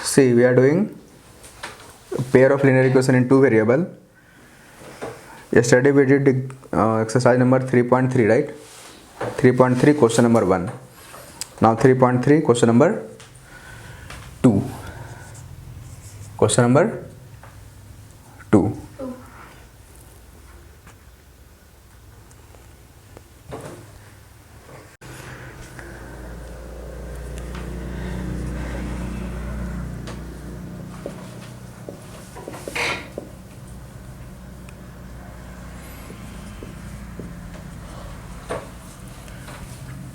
See, we are doing a pair of linear equation in two variable. Yesterday we did exercise number 3.3, right? 3.3 question number 1. Now 3.3 question number 2. Question number 2.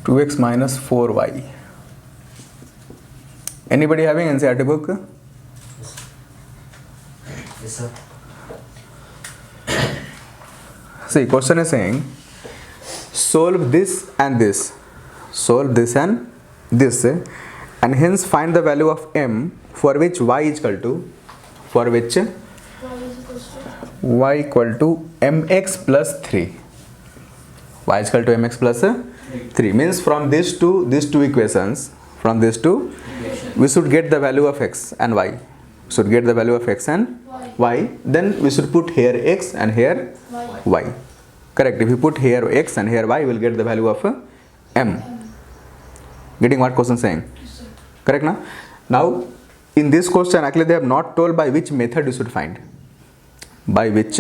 2x minus 4y. Anybody having NCERT book? Yes, sir. See, question is saying solve this and this. Solve this and this, and hence find the value of m for which y is equal to y equal to mx plus 3. Y is equal to mx plus 3 means from these two equations, we should get the value of x and y. Should get the value of x and y. Then we should put here x and here y. Correct. If you put here x and here y, we will get the value of m. Getting what question saying? Correct now? Now in this question actually they have not told by which method you should find. By which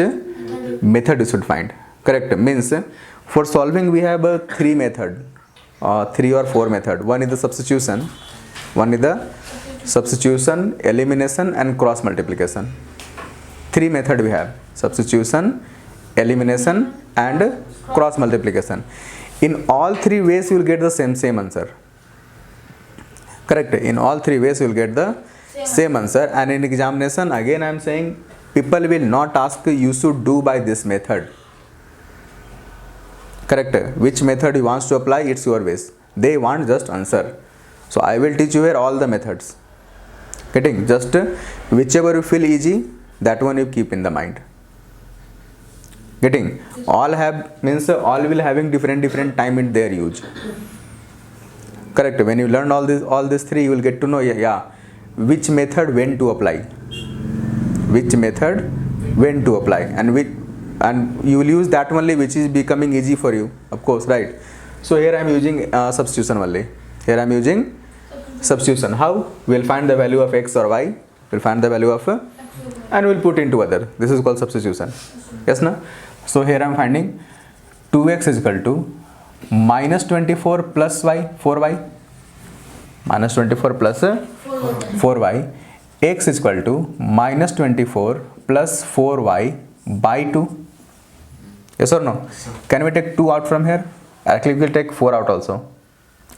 method you should find. Correct. Means for solving we have a 3 method, 3 or 4 method. One is the substitution, elimination and cross multiplication. 3 method we have: substitution, elimination and cross multiplication. In all 3 ways you will get the same answer. Correct. In all 3 ways you will get the same answer. And in examination again I am saying people will not ask you should do by this method. Correct. Which method you want to apply, it's your ways. They want just answer. So I will teach you here all the methods. Getting? Just whichever you feel easy, that one you keep in the mind. Getting? All have means all will having different time in their use. Correct. When you learn all these 3, you will get to know which method when to apply. And you will use that only which is becoming easy for you, of course, right? So here I am using substitution only. Here I am using substitution. How? We will find the value of x or y. We will find the value of and we will put into other. This is called substitution. Yes, no? So here I am finding 2x is equal to minus 24 plus y, 4y. Minus 24 plus 4y. X is equal to minus 24 plus 4y by 2. Yes or no? Yes, can we take 2 out from here? Actually we will take 4 out also.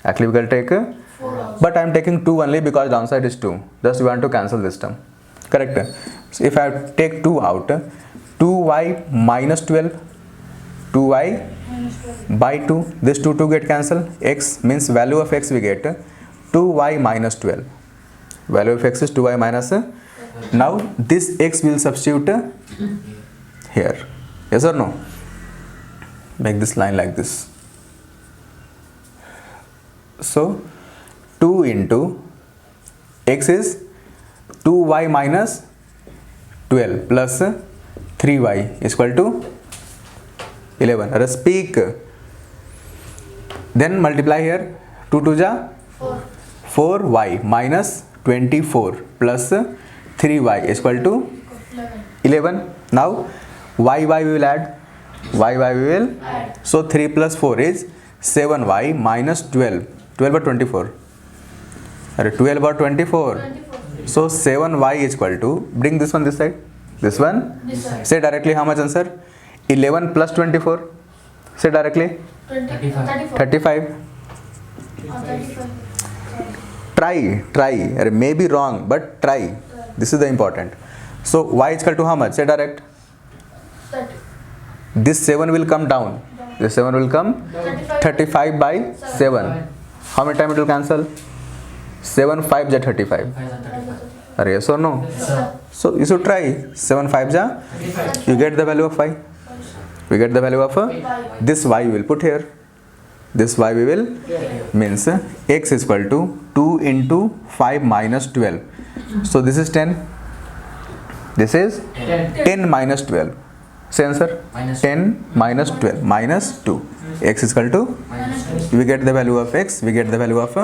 But I am taking 2 only because downside is 2. Just we want to cancel this term. Correct. So if I take 2 out, 2y minus 12, 2y by 2, this 2 get cancelled. X means value of x we get 2y minus 12. Value of x is 2y minus. Now this x will substitute here. Yes or no? Make this line like this. So 2 into x is 2y minus 12 plus 3y is equal to 11. Let us speak. Then multiply here. 2 to ja 4y minus 24 plus 3y is equal to 11. Now y we will add. So 3 plus 4 is 7y minus 12. 12 or 24? 12 or 24? So 7y is equal to, bring this one this side. This one? Say directly how much answer? 11 plus 24. Say directly. 35. Try. May be wrong, but try. This is the important. So y is equal to how much? Say direct. 30. This 7 will come down. This 7 will come 35 by 7. How many times it will cancel? 7 5 ja 35. Are yes or no? Yes, sir. So you should try. 7 5 ja. You get the value of y. We get the value of this y we will put here. This y we will means x is equal to 2 into 5 minus 12. So this is 10. This is 10 minus 12. Say answer. 10 minus 12 minus 2. X is equal to, we get the value of x, we get the value of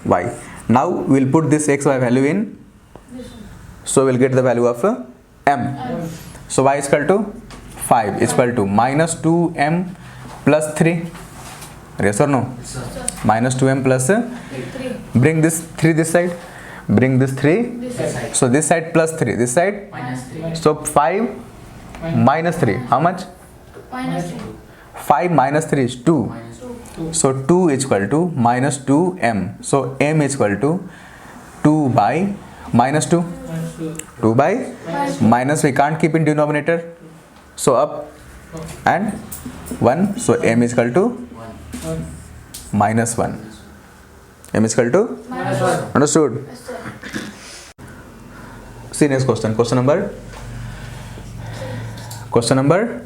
y. Now we will put this x, y value in. So we will get the value of m. So y is equal to 5 is equal to minus 2m plus 3. Yes or no? Minus 2m plus bring this 3 this side. Bring this 3. So this side plus 3. This side. So 5 minus 3. How much? Minus 3. 5 minus 3 is 2. So 2 is equal to minus 2m. So m is equal to 2 by minus 2. 2 by minus, we can't keep in denominator. So up and 1. So m is equal to minus 1. M is equal to Minus 1. understood. Yes, sir. See next question. Question number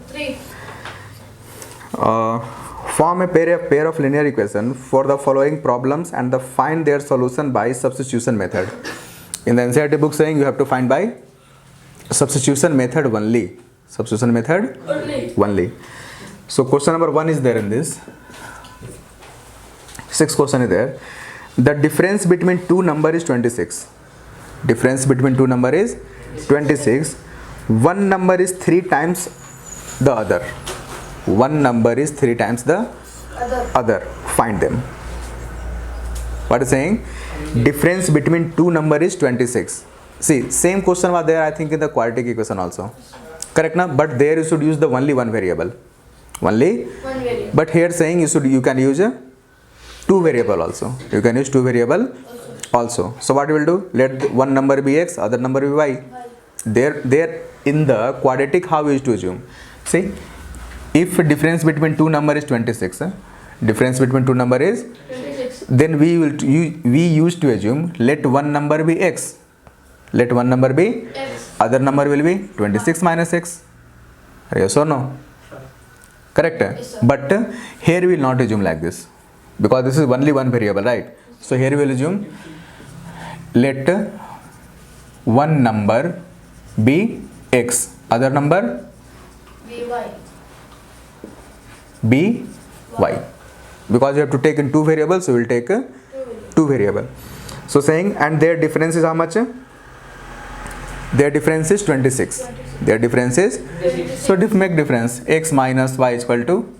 3. Form a pair of linear equation for the following problems and find their solution by substitution method. In the NCERT book saying you have to find by substitution method only. Substitution method only. So question number 1 is there in this. 6th question is there. The difference between two number is 26. Difference between two number is 26. One number is 3 times the other. One number is 3 times the other. Find them. What is saying? Difference between two number is 26. See, same question was there I think in the quadratic equation also. Correct now? But there you should use the only one variable. Only. One variable. But here saying you can use a two variable also. You can use two variable also. So what you will do? Let one number be x, other number be y. There in the quadratic, how we used to assume? See, if difference between two number is 26, difference between two number is 26. then we used to assume let one number be x, let one number be X. other number will be 26 minus x. Yes or no? Correct? Yes, sir. But here we will not assume like this because this is only one variable, right? So here we will assume let one number be x, other number VY. be y. Because you have to take in two variables, so we will take two variable. So saying, and their difference is how much? Their difference is 26. Their difference is, so make difference x minus y is equal to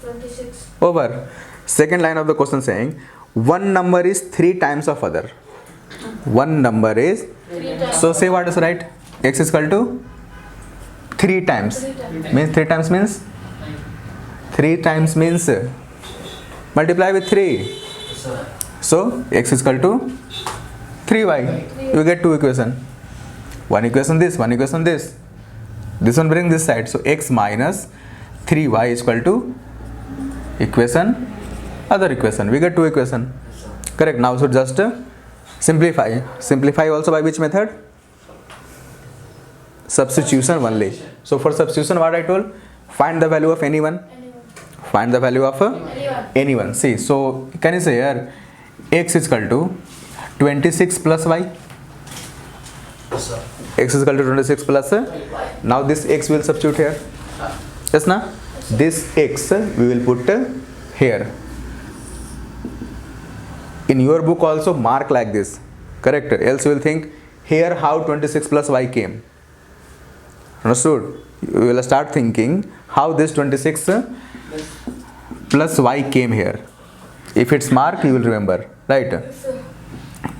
26. over. Second line of the question saying one number is 3 times of other. One number is, 3 times. so say what is right? X is equal to 3 times. 3 times. Means 3 times means 3 times means multiply with 3. So x is equal to 3y. You get two equation. One equation this, one equation this. This one bring this side. So x minus 3y is equal to equation, other equation. We get two equation. Correct. Now so just simplify. Simplify also by which method? Substitution only. So for substitution what I told? Find the value of anyone. Anyone. Find the value of Anyone. anyone. See, so can you say here x is equal to 26 plus y? X is equal to 26 plus. Now this x will substitute here. Yes, na? This x we will put here. In your book also mark like this. Correct? Else you will think here how 26 plus y came. Understood? You will start thinking how this 26 plus y came here. If it's marked, you will remember, right?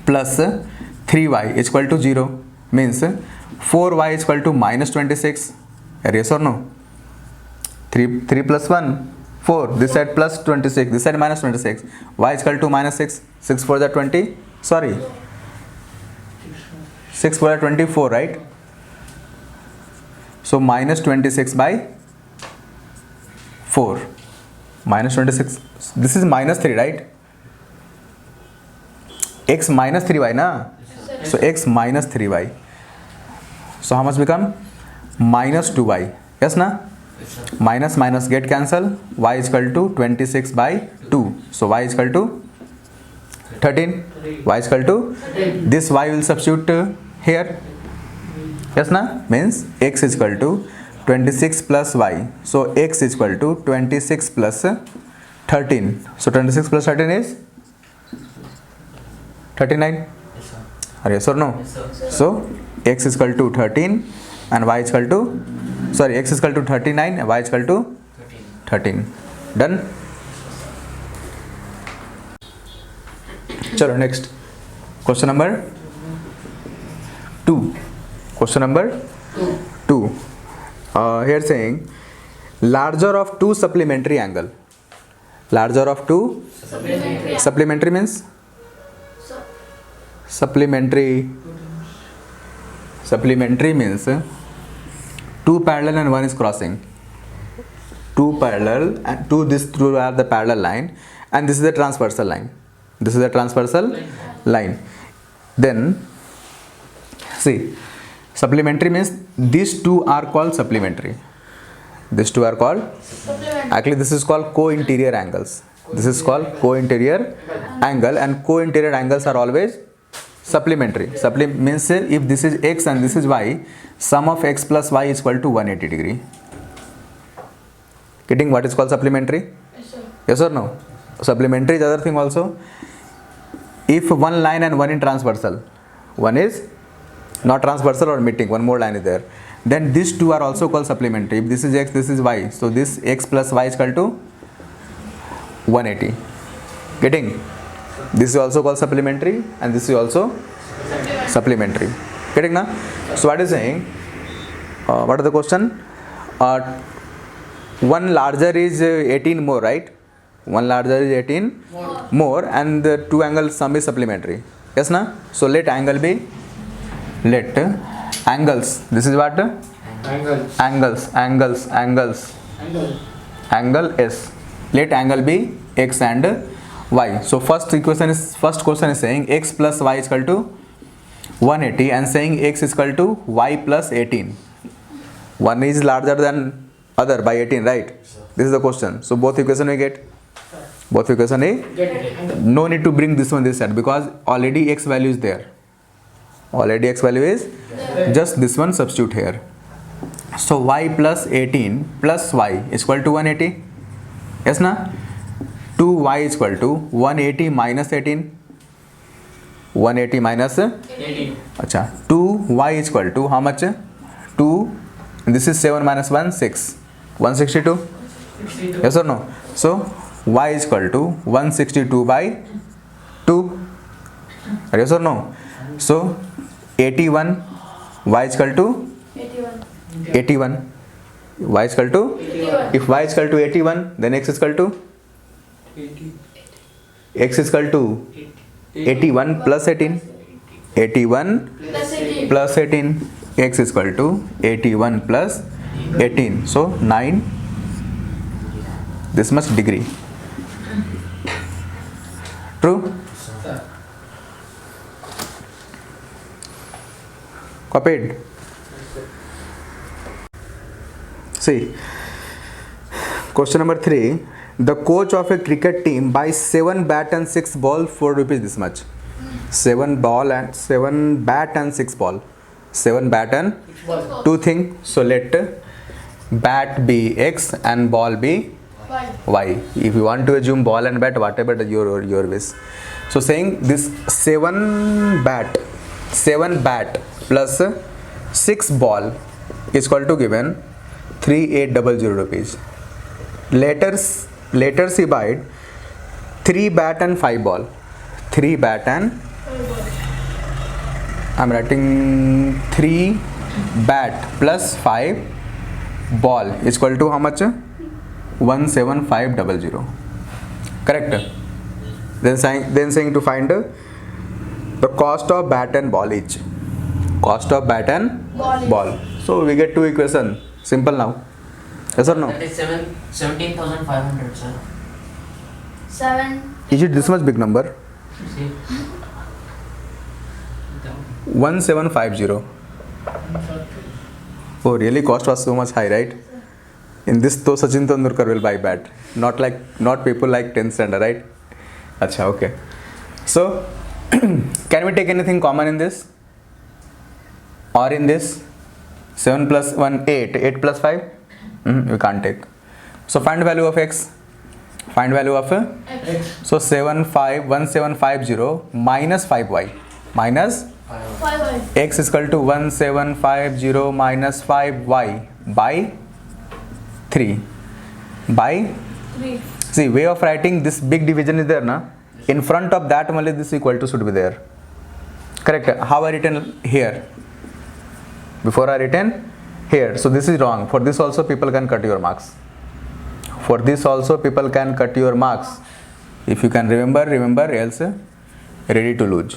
Plus 3y is equal to 0 means 4y is equal to minus 26. Yes or no? 3 plus 1, 4. This side plus 26. This side minus 26. Y is equal to minus 6. 6 for the 20. Sorry. 6 for the 24, right? So minus 26 by 4. Minus 26. This is minus 3, right? X minus 3y, na? So x minus 3y. So how much become? Minus 2y. Yes, na? Minus minus get cancel. Y is equal to 26 by 2. So y is equal to 13. Y is equal to this y will substitute here. Yes na, means x is equal to 26 plus y. So x is equal to 26 plus 13. So 26 plus 13 is 39. Are yes or no? So x is equal to 13 and y is equal to, sorry, x is equal to 39 and y is equal to 13. Done. Chalo, next question number 2. Question number 2. Here saying larger of two supplementary angle. Larger of two supplementary means supplementary means two parallel and one is crossing. Two parallel and two are the parallel line and this is the transversal line. This is the transversal line. Then see, supplementary means these two are called supplementary. These two are called, actually this is called co-interior angles. This is called co-interior angle and co-interior angles are always supplementary. Means if this is x and this is y, sum of x plus y is equal to 180 degree. Getting what is called supplementary? Yes, sir. Yes or no? Supplementary is other thing also. If one line and one in transversal, one is not transversal or meeting, one more line is there, then these two are also called supplementary. If this is x, this is y, so this x plus y is equal to 180. Getting? This is also called supplementary and this is also supplementary. Getting now? So what is saying? What is the question? One larger is 18 more, right? One larger is 18 more and the two angle sum is supplementary. Yes na? So let angle be, let angles, this is what? Angles. Angle S. Let angle be x and y. So first question is saying x plus y is equal to 180 and saying x is equal to y plus 18. One is larger than other by 18, right? This is the question. So both equation we get. Both equation A. No need to bring this one this side because already x value is there. Already x value is just this one substitute here. So y plus 18 plus y is equal to 180. Yes na? 2y is equal to 180 minus 18. 180 minus 18. Acha. 2y is equal to how much? 2. This is 7 minus 1, 6. 162. Yes or no? So y is equal to 162 by 2. Yes or no? So 81, y is equal to 81. Y is equal to 81. If y is equal to 81, then x is equal to 81 plus 18. 81 Plus 18. plus 18. X is equal to 81 plus 18. So 9 this much degree. True? Copied? See, question number 3. The coach of a cricket team buys 7 bat and 6 ball for rupees this much. 7 bat and 6 ball. 7 bat and 2 thing. So let bat be x and ball be y. If you want to assume ball and bat, whatever your wish. So saying this 7 bat plus 6 ball is equal to given 3800 rupees. Later she buy 3 bat and 5 ball. 3 bat and I'm writing 3 bat plus 5 ball is equal to how much? 17500. Correct? Then saying to find the cost of bat and ball each. Cost of bat and ball. So we get two equation. Simple now. Yes or no? That is 17,500, sir. 7. Is it this much big number? See? 1750. Oh, really? Cost was so much high, right? In this, though, Sachin Tendulkar will buy bat. Not people like 10th standard, right? Acha, okay. So can we take anything common in this or in this? 7 plus 1 8, 8 plus 5 we can't take. So find value of x, find value of X. so 1750 minus 5y minus 5y. x is equal to 1750 minus 5y by 3 by 3. see way of writing this big division is there na, in front of that only this equal to should be there, correct? How I written here, before I written here, so this is wrong. For this also people can cut your marks, for this also people can cut your marks. If you can remember, else ready to lose,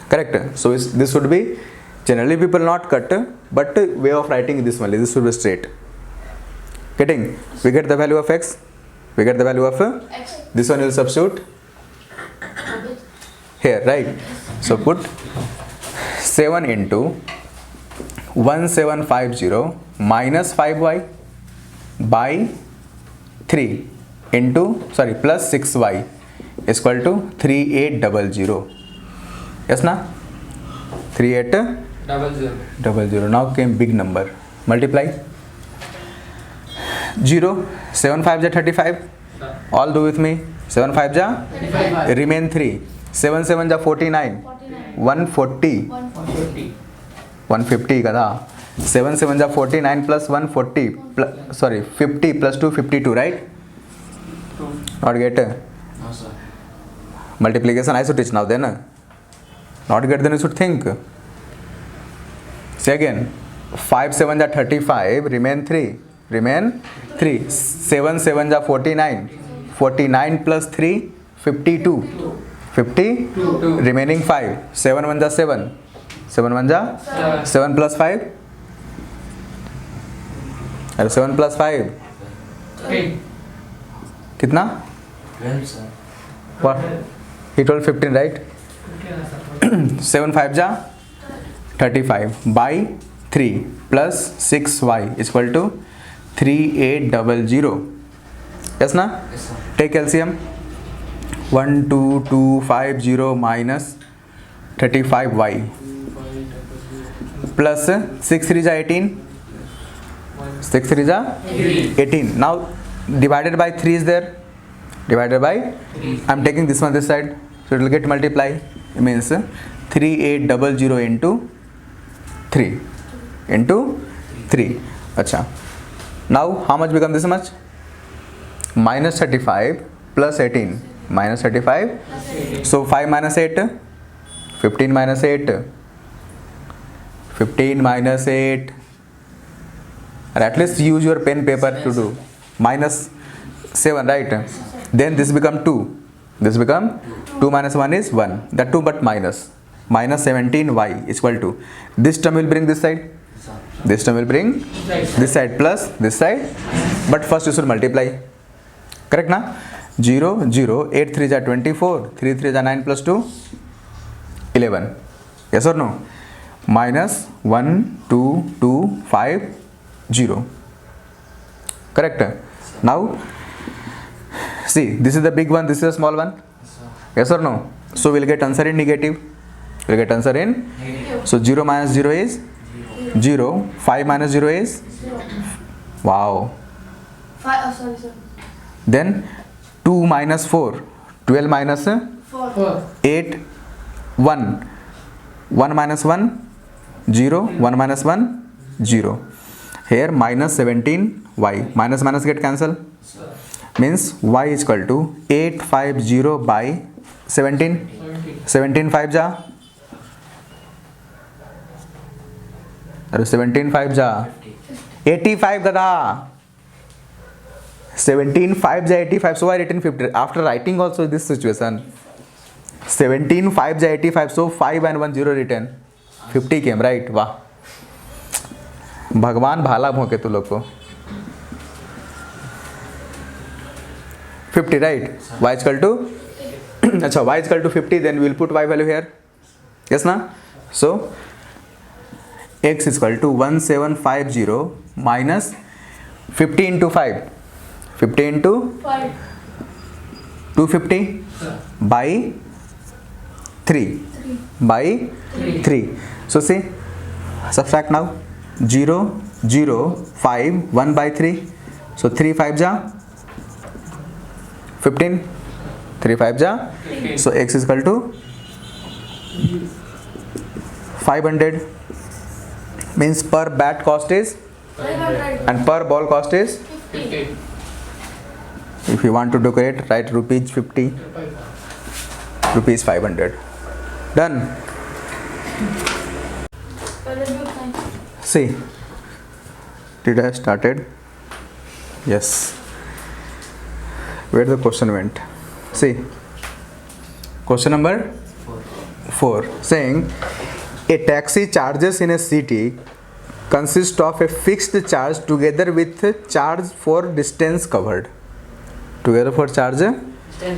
correct? So this should be generally people not cut, but way of writing this only, this should be straight. Getting? We get the value of x, we get the value of X. this one will substitute here, right? So put 7 into 1750 minus 5y by 3 into plus 6y is equal to 3800. Yes na? 3800. Now came big number. Multiply 0, 7 5 ja 35. All do with me. 7 5 ja 35. remain 3. 7 7 ja 49. 49. 140. 140. 150 kada. 7 7 ja 49 plus 140 50 plus 2 52, right? Not get No, sir. multiplication I should teach now then. Not get then you should think. Say again. 5 7 ja 35 remain 3. 7 7 ja 49. 49 plus 3 52. 50 remaining 5. 7 1 ja 7. 7 1 ja 7 plus 5. 7 plus 5 कितना? 12, sir. What? He told 15, right? 7 5 ja 35 by 3 plus 6y is equal to 3800. Yes na? Yes, sir. Take LCM. 12250 minus 35y plus 6 3 ja 18. 6 3 ja 18. Now divided by 3 is there. Divided by 3. I'm taking this one this side, so it will get multiply. It means 3800 into 3 into 3. Acha. Now how much become this much? Minus 35 plus 18. Minus 35. So 5 minus 8. 15 minus 8. 15 minus 8. Or at least use your pen paper to do. Minus 7, right? Then this become 2. This become 2 minus 1 is 1. That 2 but minus. Minus 17y is equal to. This term will bring this side. Sir. This term will bring this side plus this side. But first you should multiply. Correct na? 0, 0, 8 3 ja 24. 3 3 ja 9 plus 2. 11. Yes or no? Minus 1, 2, 2, 5, 0. Correct? Now, see, this is the big one, this is the small one. Yes, sir. Yes or no? So we'll get answer in negative. We'll get answer in. Negative. So 0 minus 0 is 0. 5 minus 0 is 0. wow. 5. Sorry, sir. Then 2 minus 4. 12 minus 4. 8. 1. 1 minus 1. 0. 1 minus 1. 0. Here minus 17y. Minus minus get cancel. Sir. Means y is equal to 850 by 17. 17 5 ja. Or 17 5 ja. 85 kada. 17 5 ja 85. So I written 50. After writing also this situation. 17 5 ja 85. So 5 and 1 0 written. 50 came, right? वाह. भगवान भाला भोंके तू लोग को. 50, right? Y is equal to अच्छा, y is equal to 50, then we will put y value here. Yes na? So x is equal to 1750 minus 50 into 5. 50 into 5. 250 by 3 by 3. So see, subtract now. 0 0 5 1 by 3. So 3 5 ja 15, 3 5 ja. So x is equal to 500, means per bat cost is 500. and per ball cost is, 50. if you want to decorate, write rupees 50, rupees 500. Done. See, did I started? Yes. Where the question went? See, question number 4 saying a taxi charges in a city consist of a fixed charge together with charge for distance covered. Together for charge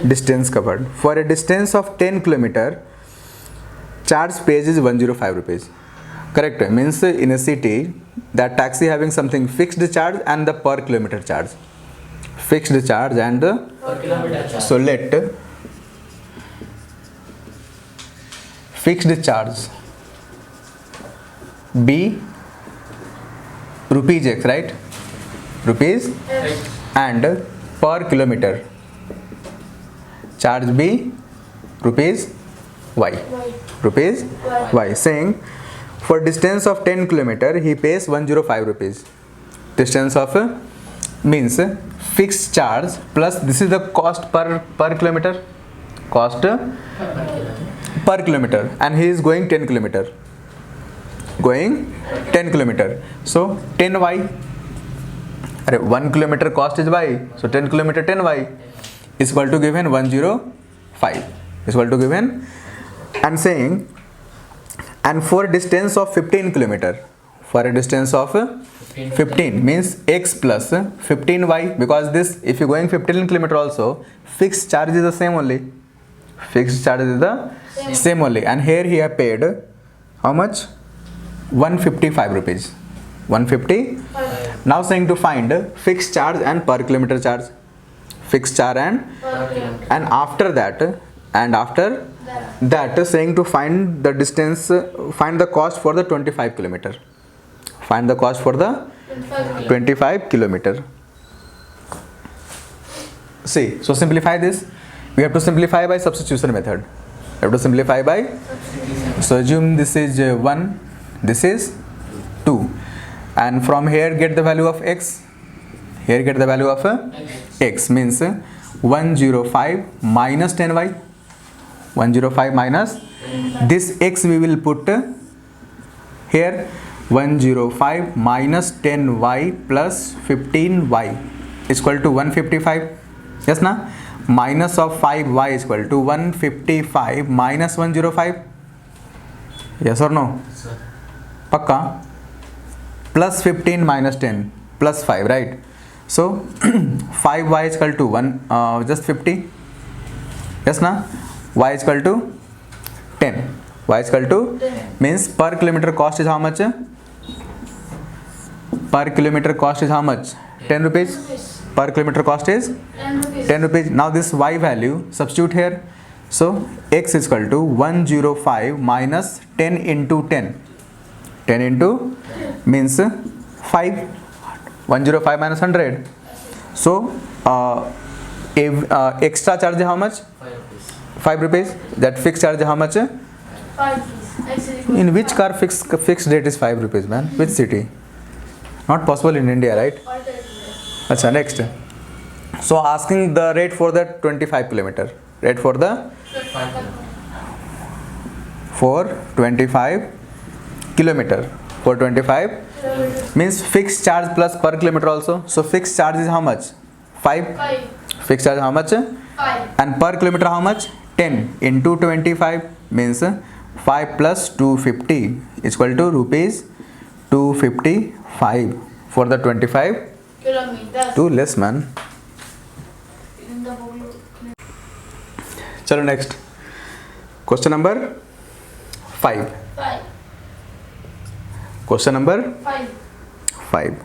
distance covered. For a distance of 10 kilometer, charge pays is 105 rupees. Correct. Means in a city, that taxi having something fixed charge and the per kilometer charge. Fixed charge and the Per kilometer charge. so let fixed charge be rupees x, right? Rupees, and per kilometer charge be rupees y. Rupees y. Saying for distance of 10 kilometer he pays 105 rupees. Distance of means fixed charge plus this is the cost per kilometer, cost per kilometer, and he is going 10 kilometer, going 10 kilometer. So 10 y, 1 kilometer cost is y, so 10 kilometer 10 y is equal to given 105 is equal to given, and saying and for distance of 15 kilometer, for a distance of 15 means x plus 15y, because this if you going 15 kilometer also fixed charge is the same only, fixed charge is the same only, and here he have paid how much? 155 rupees. 150. Now saying to find fixed charge and per kilometer charge, fixed charge and after that saying to find the distance, find the cost for the 25 kilometer, find the cost for the 25 kilometer. See, so simplify this. We have to simplify by substitution method. We have to simplify by, so assume this is 1, this is 2, and from here get the value of x, here get the value of x, means 105 minus 10y, 105 minus this x we will put here, 105 minus 10y plus 15y is equal to 155. Yes na? Minus of 5y is equal to 155 minus 105. Yes or no? Sir. Pakka. Plus 15 minus 10 plus 5, right? So 5y is equal to 1 just 50. Yes na? Y is equal to 10. Y is equal to 10. means per kilometer cost is how much? Per kilometer cost is how much? 10 rupees. Per kilometer cost is 10 rupees. Now this y value substitute here. So x is equal to 105 minus 10 into 10. 10 into means 5. 105 minus 100. So extra charge how much? 5 rupees. 5 rupees. That fixed charge how much? 5. In which car fixed rate is 5 rupees, man? Which city? Not possible in India, right? Achha, next. So asking the rate for the 25 kilometer. Rate for the 5 kilometers. for 25 kilometer. For 25 means fixed charge plus per kilometer also. So fixed charge is how much? 5. Fixed charge how much? 5. And per kilometer how much? 10 into 25 means 5 plus 250 is equal to rupees 255 for the 25 kilometers. to less, man. Chalo next. Question number 5. 5. Question number 5. 5.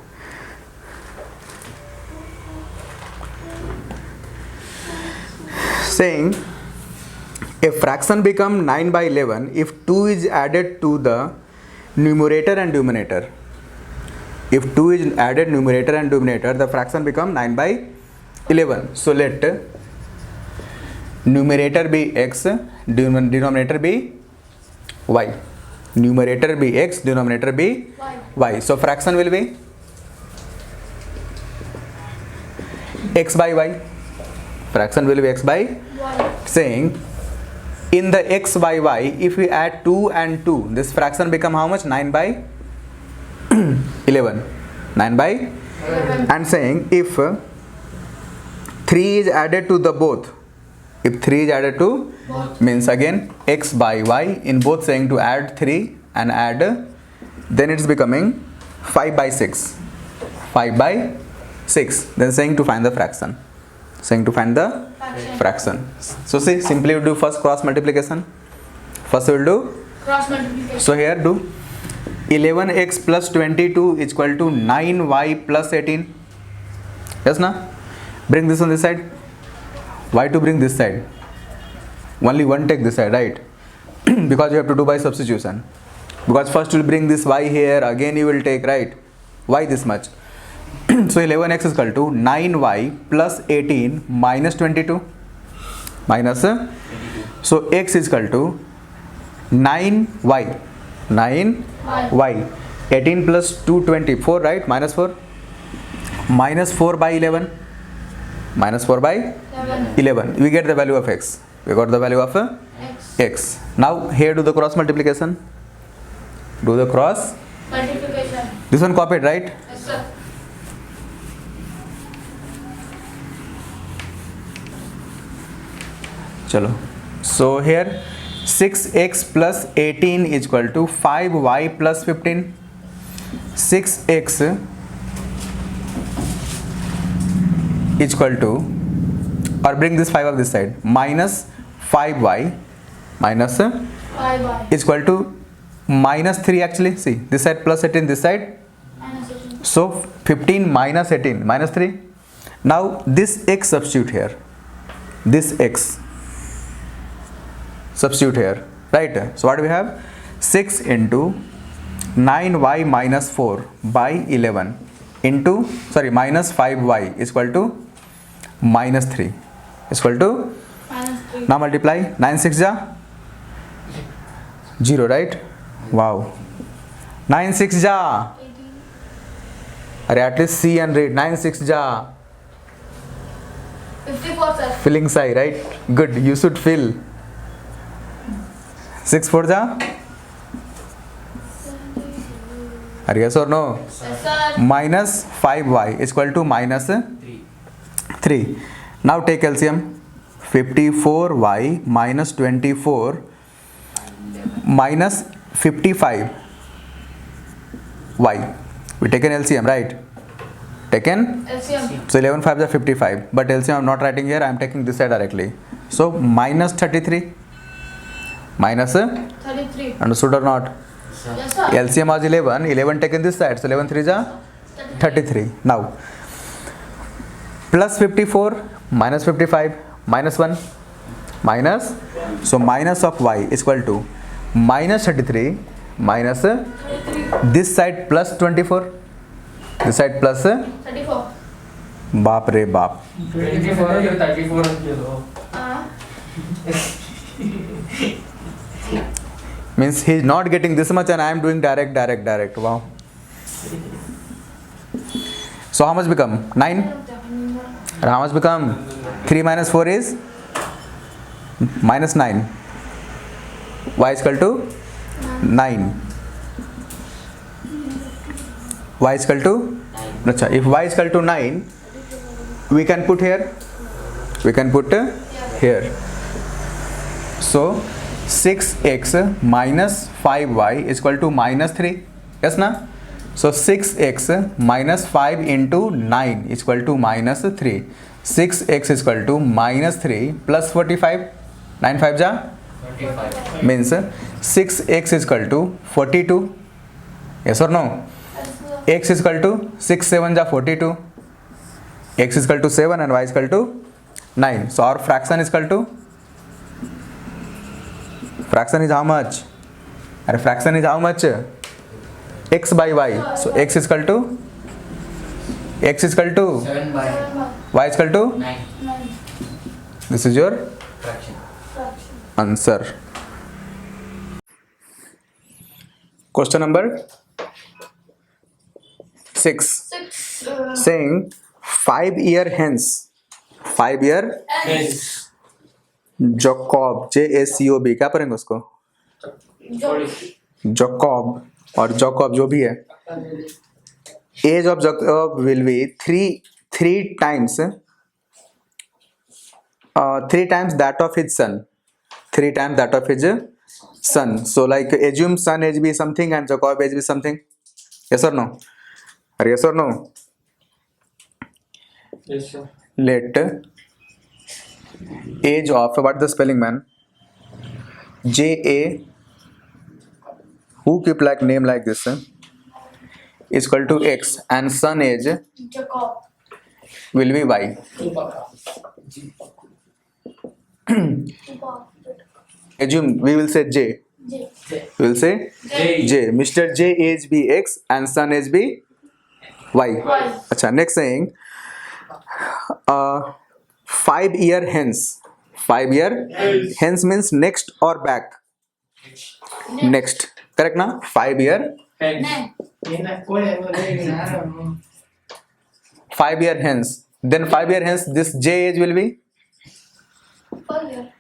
Saying a fraction become 9 by 11 if 2 is added to the numerator and denominator. If 2 is added numerator and denominator, the fraction become 9 by 11. So let numerator be x, denominator be y. Numerator be x, denominator be y. So fraction will be x by y. Fraction will be x by saying in the x by y, if we add 2 and 2, this fraction become how much? 9 by 11. 9 by 11. and saying if 3 is added to the both, if 3 is added to Both. means again x by y, in both saying to add 3 and add, then it's becoming 5 by 6. 5 by 6, then saying to find the fraction, saying to find the fraction. So see, simply we do first cross multiplication. First we will do, Cross multiplication. so here do 11x plus 22 is equal to 9y plus 18. Yes na? Bring this on this side. Why to bring this side? Only one take this side, right? Because you have to do by substitution. Because first you will bring this y here, again you will take, right? Why this much? So 11x is equal to 9y plus 18 minus 22 minus so x is equal to 9y 9y 18 plus 2 24, right? Minus 4 minus 4 by 11 minus 4 by 11, we get the value of x. We got the value of x. Now here do the cross multiplication. Do the cross. Multiplication. This one copied, right? Yes, sir. Chalo. So here 6x plus 18 is equal to 5y plus 15. 6x is equal to, or bring this 5 of this side, minus 5y minus 5y. is equal to minus 3 actually. See, this side plus 18, this side. Minus 18. So 15 minus 18 minus 3. Now this x substitute here. This x substitute here, right? So what do we have? 6 into 9y minus 4 by 11 into, sorry, minus 5y is equal to minus 3 is equal to, Minus 3. now multiply 9 6 ja 0, right? Wow. 9 6 ja, 18. अरे at least see and read. 9 6 ja, 54, sir. feeling shy, right? Good, you should feel. 6 4 ja, are yes or no? Yes, sir. Minus 5y is equal to minus 3. Now take LCM. 54y minus 24 minus 55y. We taken LCM, right? Taken. LCM. So 11 5 is 55. But LCM I'm not writing here. I am taking this side directly. So minus 33. Minus 33. understood or not? Yes, sir. LCM was 11. 11 taken this side. So 11 3 is 33. Now plus 54 minus 55 minus 1 minus, so minus of y is equal to minus 33 minus 33. this side plus 24, this side plus 34. बाप रे बाप. 24 or 34 kilo. Means he is not getting this much and I am doing direct. Wow. So how much become? 9. And how much become? 3 minus 4 is minus 9. Y is equal to 9. Y is equal to, Achha, if y is equal to 9, we can put here. We can put here. So 6x minus 5y is equal to minus 3. Yes na? So 6x minus 5 into 9 is equal to minus 3. 6x is equal to minus 3 plus 45. 9 5 ja? 45. Means 6x is equal to 42. Yes or no? X is equal to 6 7 ja 42. X is equal to 7 and y is equal to 9. So our fraction is equal to fraction is how much? And fraction is how much? X by y. So x is equal to 7 by y is equal to 9 9. this is your fraction. Fraction. answer. Question number 6, 6. saying 5 year hence Hence. जॉकॉब JACOB क्या पढ़ेंगे उसको? जॉकॉब और जॉकॉब जो भी है, age of Jacob will be three times that of his son, 3 times that of his son. So like assume son age be something and Jacob age be something. Yes or no? Or yes or no? Yes, sir. Let age of, what the spelling man? JA, who keep like name like this is equal to X and son age Jacob. will be Y. Assume we will say J. J. We will say J. J. Mr. J age be X and son age be Y. Y. अच्छा, next saying 5 year hence. 5 year hence means next or back. Next. Correct na? 5 year. Hence. 5 year hence. Then 5 year hence this J age will be 5 year.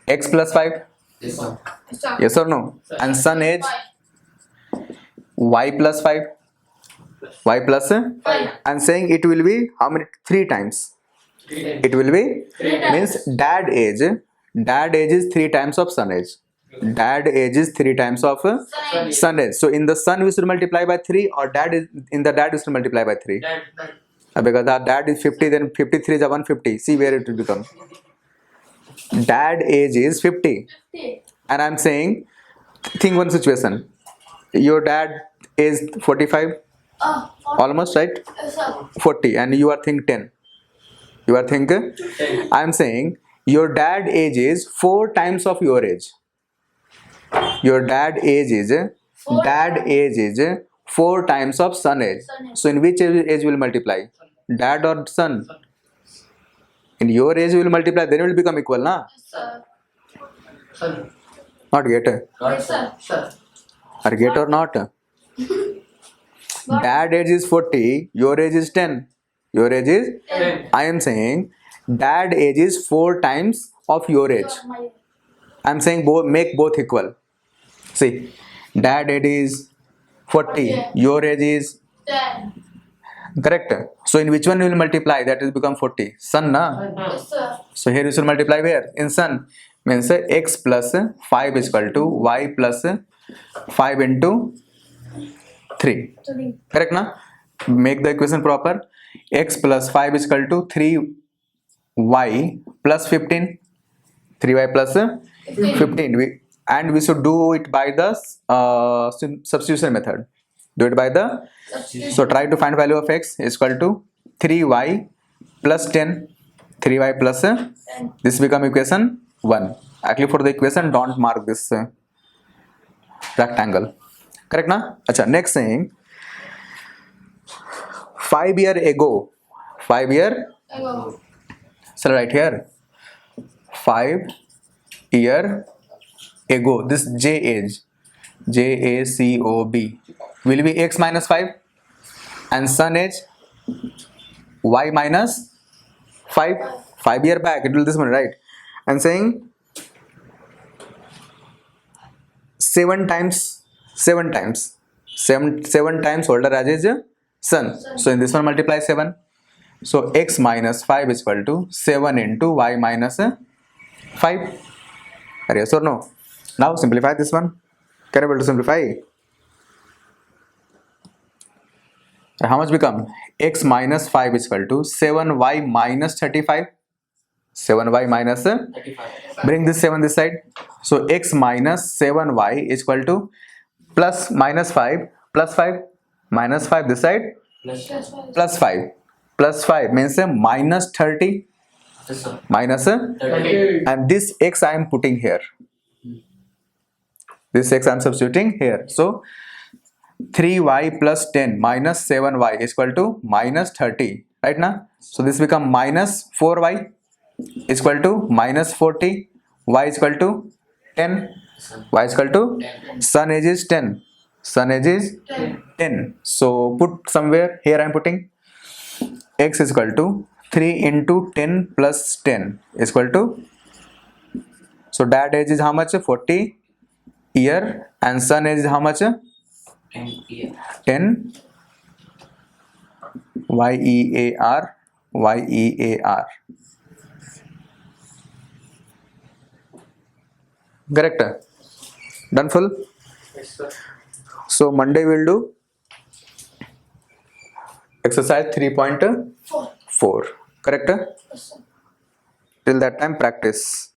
X plus 5. Yes, sir. Start. Yes or no? And son age 5. Y plus 5. Y plus 5. I'm saying it will be how many? 3 times. 3 times. It will be 3 times. means dad age is 3 times of son age. Dad age is 3 times of Son. son age. So in the son we should multiply by 3 or dad is in the dad we should multiply by 3. That. Because our dad is 50, then 53 is a 150. See where it will become. Dad age is 50 50. and I'm saying think one situation. Your dad is 45 almost, right? Sir. 40 and you are think 10. You are think 10. I'm saying your dad age is 4 times of your age. Your dad age is 4 times of son age. Son age. So in which age will multiply? Dad or son? In your age will multiply, then it will become equal, na? Sir. Sir. Not get. Yes, sir. Sir. Or get or not? Dad age is 40, your age is 10. Your age is 10. I am saying dad age is 4 times of your age. My I'm saying make both equal. See, dad age is 40, Yeah. your age is 10. correct. So in which one you will multiply? That will become 40. Son, na? Yes, sir. So here you should multiply where? In son. Means x plus 5 is equal to y plus 5 into 3. 3. Correct na? Make the equation proper. X plus 5 is equal to 3y plus 15. 3y plus 15. And we should do it by the substitution method. Do it by the. So try to find value of x is equal to 3y plus 10. 3y plus 10. this become equation 1. Actually for the equation don't mark this rectangle. Correct na? Acha, next saying 5 year ago. 5 year. I go. So right here 5 year ago. This J age JACOB will be x minus 5 and son age y minus 5. 5 year back it will this one, right? And saying 7 times older as his son. So in this one multiply 7. So x minus 5 is equal to 7 into y minus 5. Yes or no? Now simplify this one. Can you able to simplify? How much become? X minus 5 is equal to 7y minus 35. 7y minus 35. bring this 7 this side. So x minus 7y is equal to plus minus 5 plus 5 minus 5 this side Plus. Plus 5. plus 5 plus 5 means minus 30 Yes, sir. minus 30. and this x I am putting here. This x I'm substituting here. So 3y plus 10 minus 7y is equal to minus 30, right now? So this become minus 4y is equal to minus 40, y is equal to 10, Son. y is equal to 10. sun age is 10, sun age is 10. 10. So put somewhere here I am putting x is equal to 3 into 10 plus 10 is equal to, so dad age is how much? 40 year, and sun age is how much? 10 year. 10 year, year. Correct? Done full? Yes, sir. So Monday we'll do exercise 3.4. 4. Correct? Yes, sir. Till that time practice.